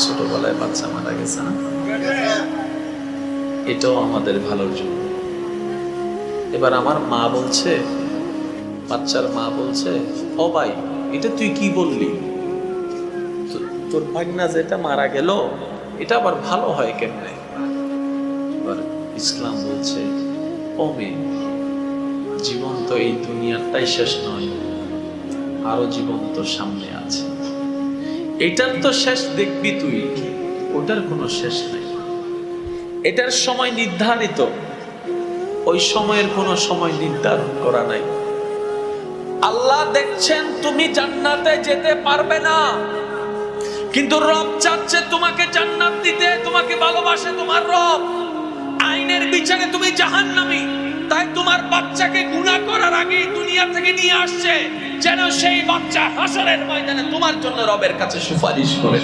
ছোটবেলায় বাচ্চা মারা গেছে না, এটাও আমাদের ভালোর জন্য। এবার আমার মা বলছে, বাচ্চার মা বলছে, ও ভাই এটা তুই কি বললি, তোর ভাগনা যেটা মারা গেল এটা আবার ভালো হয় কেমনে? এবার ইসলাম বলছে, ও মেয়ে, জীবন তো এই দুনিয়াটাই শেষ নয়, আরো জীবন তোর সামনে আছে, এটার তো শেষ দেখবি তুই, ওটার কোনো শেষ নাই। এটার সময় নির্ধারিত, ওই সময়ের কোনো সময় নির্ধারণ করা নাই। আল্লাহ দেখছেন তুমি জান্নাতে যেতে পারবে না, কিন্তু রব চাচ্ছে তোমাকে জান্নাত দিতে, তোমাকে ভালোবাসে তোমার রব। আইনের বিচারে তুমি জাহান্নামী, তাই তোমার বাচ্চাকে গুনাহ করার আগে দুনিয়া থেকে নিয়ে আসছে, যেন সেই বাচ্চা হাসরের ময়দানে তোমার জন্য রবের কাছে সুপারিশ করে।